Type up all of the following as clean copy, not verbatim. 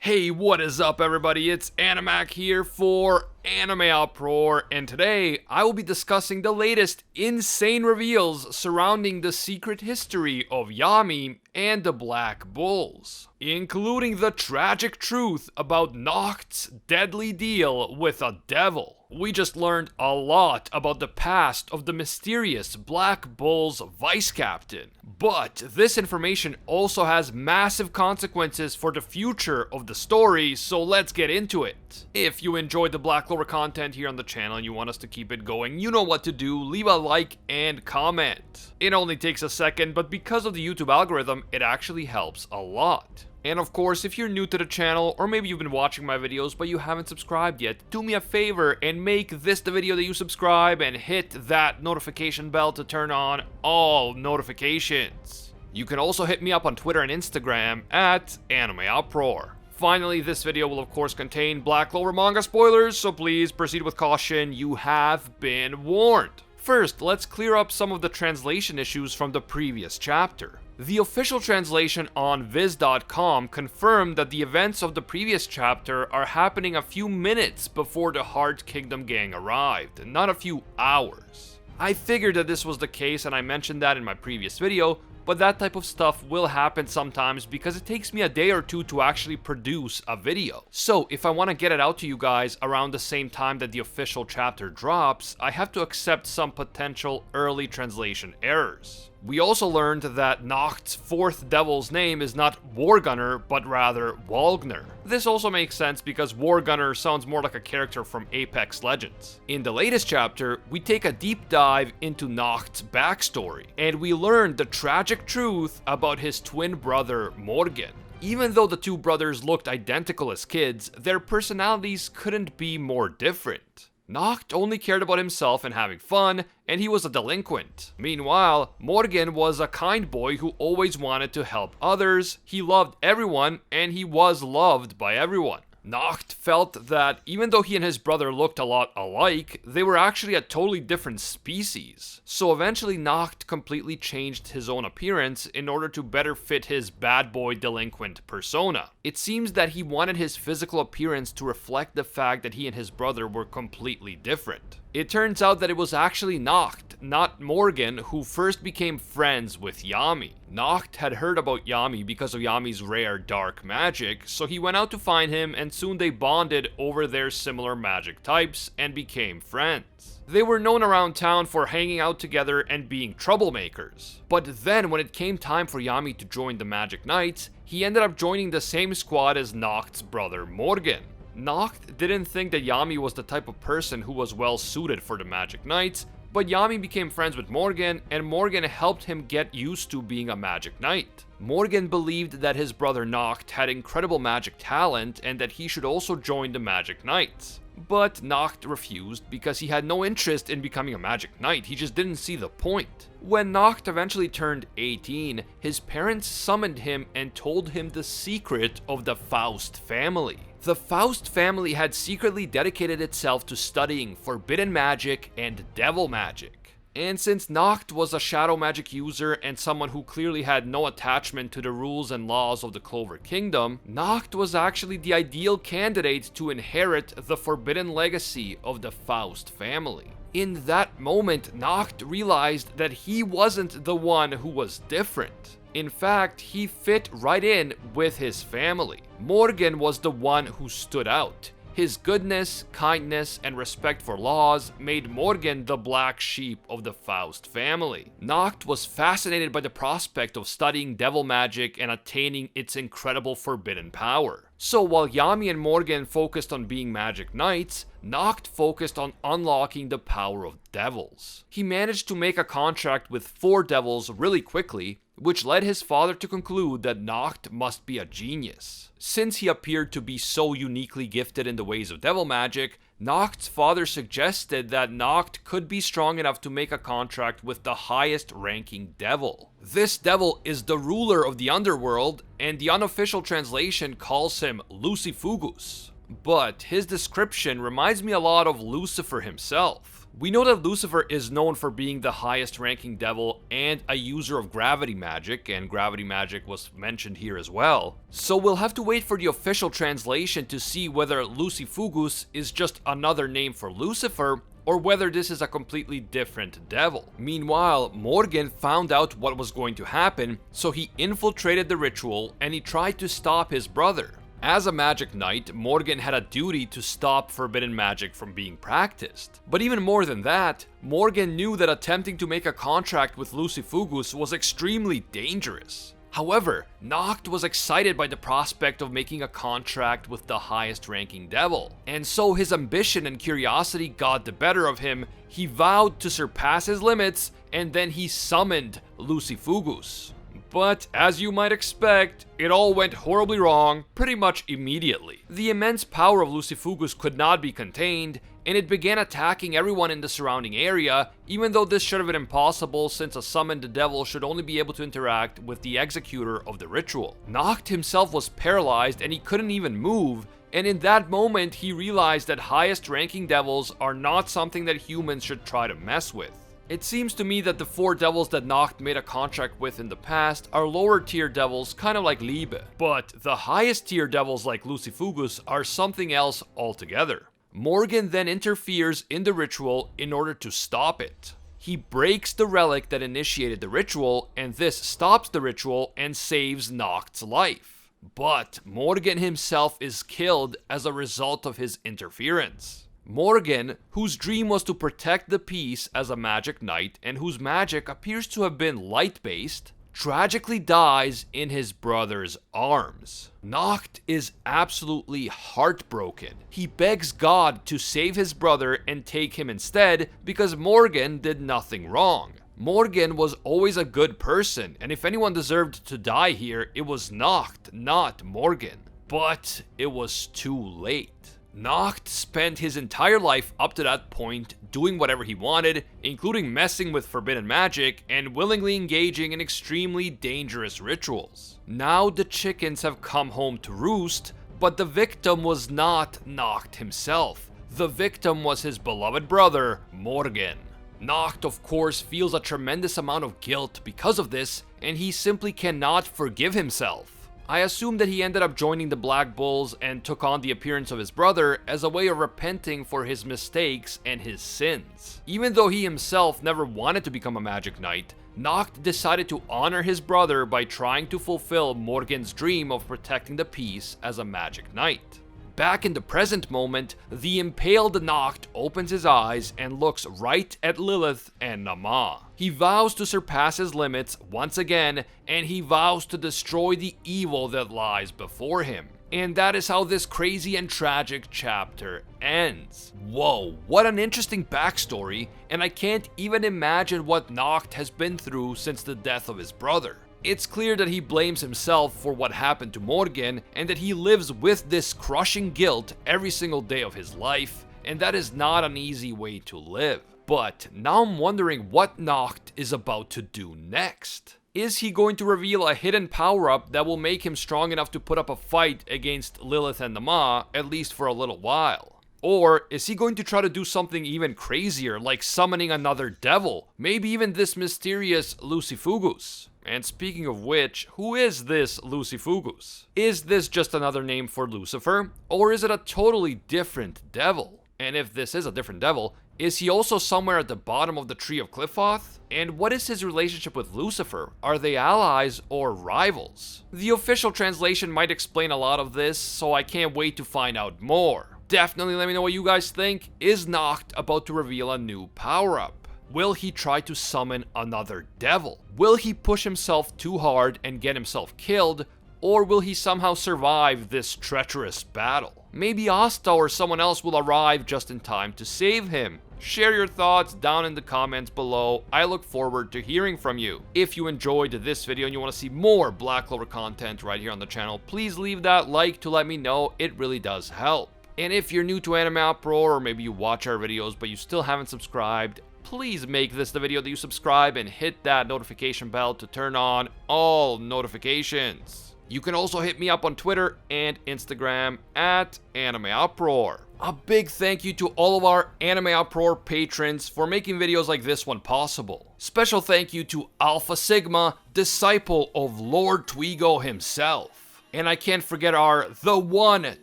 Hey, what is up everybody? It's Animac here for AnimeUproar, and today I will be discussing the latest insane reveals surrounding the secret history of Yami and the Black Bulls, including the tragic truth about Nacht's deadly deal with a devil. We just learned a lot about the past of the mysterious Black Bull's vice captain, but this information also has massive consequences for the future of the story, so let's get into it. If you enjoyed the Black Clover content here on the channel and you want us to keep it going, you know what to do. Leave a like and comment. It only takes a second, but because of the YouTube algorithm, it actually helps a lot. And of course, if you're new to the channel, or maybe you've been watching my videos but you haven't subscribed yet, do me a favor and make this the video that you subscribe and hit that notification bell to turn on all notifications. You can also hit me up on Twitter and Instagram at AnimeUproar. Finally, this video will of course contain Black Clover manga spoilers, so please proceed with caution, you have been warned. First, let's clear up some of the translation issues from the previous chapter. The official translation on Viz.com confirmed that the events of the previous chapter are happening a few minutes before the Heart Kingdom gang arrived, not a few hours. I figured that this was the case and I mentioned that in my previous video, but that type of stuff will happen sometimes because it takes me a day or two to actually produce a video. So if I want to get it out to you guys around the same time that the official chapter drops, I have to accept some potential early translation errors. We also learned that Nacht's fourth devil's name is not Wargunner, but rather Walgner. This also makes sense because Wargunner sounds more like a character from Apex Legends. In the latest chapter, we take a deep dive into Nacht's backstory, and we learn the tragic truth about his twin brother Morgen. Even though the two brothers looked identical as kids, their personalities couldn't be more different. Nacht only cared about himself and having fun, and he was a delinquent. Meanwhile, Morgen was a kind boy who always wanted to help others, he loved everyone, and he was loved by everyone. Nacht felt that even though he and his brother looked a lot alike, they were actually a totally different species. So eventually Nacht completely changed his own appearance in order to better fit his bad boy delinquent persona. It seems that he wanted his physical appearance to reflect the fact that he and his brother were completely different. It turns out that it was actually Nacht, not Morgen, who first became friends with Yami. Nacht had heard about Yami because of Yami's rare dark magic, so he went out to find him and soon they bonded over their similar magic types and became friends. They were known around town for hanging out together and being troublemakers. But then when it came time for Yami to join the Magic Knights, he ended up joining the same squad as Nacht's brother Morgen. Nacht didn't think that Yami was the type of person who was well suited for the Magic Knights, but Yami became friends with Morgen, and Morgen helped him get used to being a Magic Knight. Morgen believed that his brother Nacht had incredible magic talent and that he should also join the Magic Knights. But Nacht refused because he had no interest in becoming a Magic Knight, he just didn't see the point. When Nacht eventually turned 18, his parents summoned him and told him the secret of the Faust family. The Faust family had secretly dedicated itself to studying forbidden magic and devil magic. And since Nacht was a shadow magic user and someone who clearly had no attachment to the rules and laws of the Clover Kingdom, Nacht was actually the ideal candidate to inherit the forbidden legacy of the Faust family. In that moment, Nacht realized that he wasn't the one who was different. In fact, he fit right in with his family. Morgen was the one who stood out. His goodness, kindness, and respect for laws made Morgen the black sheep of the Faust family. Nacht was fascinated by the prospect of studying devil magic and attaining its incredible forbidden power. So while Yami and Morgen focused on being Magic Knights, Nacht focused on unlocking the power of devils. He managed to make a contract with 4 devils really quickly, which led his father to conclude that Nacht must be a genius. Since he appeared to be so uniquely gifted in the ways of devil magic, Nacht's father suggested that Nacht could be strong enough to make a contract with the highest ranking devil. This devil is the ruler of the underworld, and the unofficial translation calls him Lucifugus. But his description reminds me a lot of Lucifer himself. We know that Lucifer is known for being the highest ranking devil and a user of gravity magic, and gravity magic was mentioned here as well. So we'll have to wait for the official translation to see whether Lucifugus is just another name for Lucifer, or whether this is a completely different devil. Meanwhile, Morgan found out what was going to happen, so he infiltrated the ritual and he tried to stop his brother. As a magic knight, Morgan had a duty to stop forbidden magic from being practiced. But even more than that, Morgan knew that attempting to make a contract with Lucifugus was extremely dangerous. However, Nacht was excited by the prospect of making a contract with the highest ranking devil, and so his ambition and curiosity got the better of him. He vowed to surpass his limits, and then he summoned Lucifugus. But as you might expect, it all went horribly wrong pretty much immediately. The immense power of Lucifugus could not be contained, and it began attacking everyone in the surrounding area, even though this should have been impossible since a summoned devil should only be able to interact with the executor of the ritual. Nacht himself was paralyzed and he couldn't even move, and in that moment he realized that highest ranking devils are not something that humans should try to mess with. It seems to me that the 4 devils that Nacht made a contract with in the past are lower tier devils, kind of like Liebe. But the highest tier devils like Lucifugus are something else altogether. Morgan then interferes in the ritual in order to stop it. He breaks the relic that initiated the ritual, and this stops the ritual and saves Nacht's life. But Morgan himself is killed as a result of his interference. Morgan, whose dream was to protect the peace as a magic knight and whose magic appears to have been light-based, tragically dies in his brother's arms. Nacht is absolutely heartbroken. He begs God to save his brother and take him instead because Morgan did nothing wrong. Morgan was always a good person, and if anyone deserved to die here, it was Nacht, not Morgan. But it was too late. Nacht spent his entire life up to that point doing whatever he wanted, including messing with forbidden magic and willingly engaging in extremely dangerous rituals. Now the chickens have come home to roost, but the victim was not Nacht himself. The victim was his beloved brother, Morgan. Nacht, of course, feels a tremendous amount of guilt because of this, and he simply cannot forgive himself. I assume that he ended up joining the Black Bulls and took on the appearance of his brother as a way of repenting for his mistakes and his sins. Even though he himself never wanted to become a magic knight, Nacht decided to honor his brother by trying to fulfill Morgan's dream of protecting the peace as a magic knight. Back in the present moment, the impaled Nacht opens his eyes and looks right at Lilith and Nama. He vows to surpass his limits once again, and he vows to destroy the evil that lies before him. And that is how this crazy and tragic chapter ends. Whoa, what an interesting backstory, and I can't even imagine what Nacht has been through since the death of his brother. It's clear that he blames himself for what happened to Morgan, and that he lives with this crushing guilt every single day of his life, and that is not an easy way to live. But now I'm wondering what Nacht is about to do next. Is he going to reveal a hidden power-up that will make him strong enough to put up a fight against Lilith and Nama, at least for a little while? Or is he going to try to do something even crazier, like summoning another devil, maybe even this mysterious Lucifugus? And speaking of which, who is this Lucifugus? Is this just another name for Lucifer, or is it a totally different devil? And if this is a different devil, is he also somewhere at the bottom of the Tree of Qliphoth? And what is his relationship with Lucifer? Are they allies or rivals? The official translation might explain a lot of this, so I can't wait to find out more. Definitely let me know what you guys think. Is Nacht about to reveal a new power-up? Will he try to summon another devil? Will he push himself too hard and get himself killed? Or will he somehow survive this treacherous battle? Maybe Asta or someone else will arrive just in time to save him. Share your thoughts down in the comments below. I look forward to hearing from you. If you enjoyed this video and you want to see more Black Clover content right here on the channel, please leave that like to let me know. It really does help. And if you're new to AnimeUproar, or maybe you watch our videos but you still haven't subscribed, please make this the video that you subscribe and hit that notification bell to turn on all notifications. You can also hit me up on Twitter and Instagram at AnimeUproar. A big thank you to all of our AnimeUproar patrons for making videos like this one possible. Special thank you to Alpha Sigma, disciple of Lord Twigo himself. And I can't forget our The One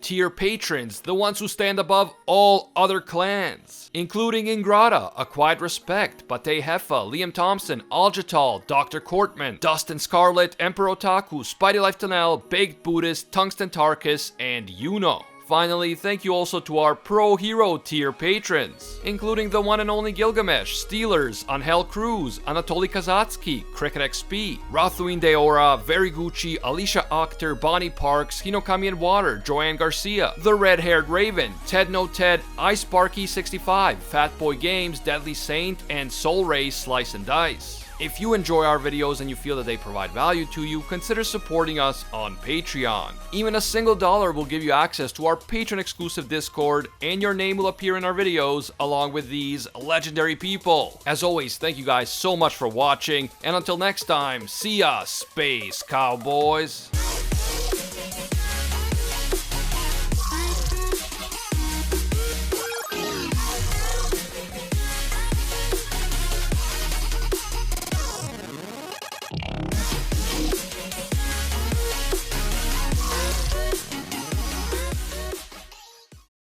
tier patrons, the ones who stand above all other clans, including Ingrata, A Quiet Respect, Bate Heffa, Liam Thompson, Aljatal, Dr. Courtman, Dustin Scarlet, Emperor Otaku, Spidey Life Tunnel, Baked Buddhist, Tungsten Tarkus, and Yuno. Finally, thank you also to our Pro Hero tier patrons, including the one and only Gilgamesh, Steelers, Angel Cruz, Anatoly Kazatsky, Cricket XP, Rathuin Deora, Very Gucci, Alicia Akhter, Bonnie Parks, Hinokami and Water, Joanne Garcia, The Red-Haired Raven, Ted No Ted, iSparky65, Fatboy Games, Deadly Saint, and Soul Ray Slice and Dice. If you enjoy our videos and you feel that they provide value to you, consider supporting us on Patreon. Even a single $1 will give you access to our patron-exclusive Discord, and your name will appear in our videos along with these legendary people. As always, thank you guys so much for watching, and until next time, see ya, Space Cowboys!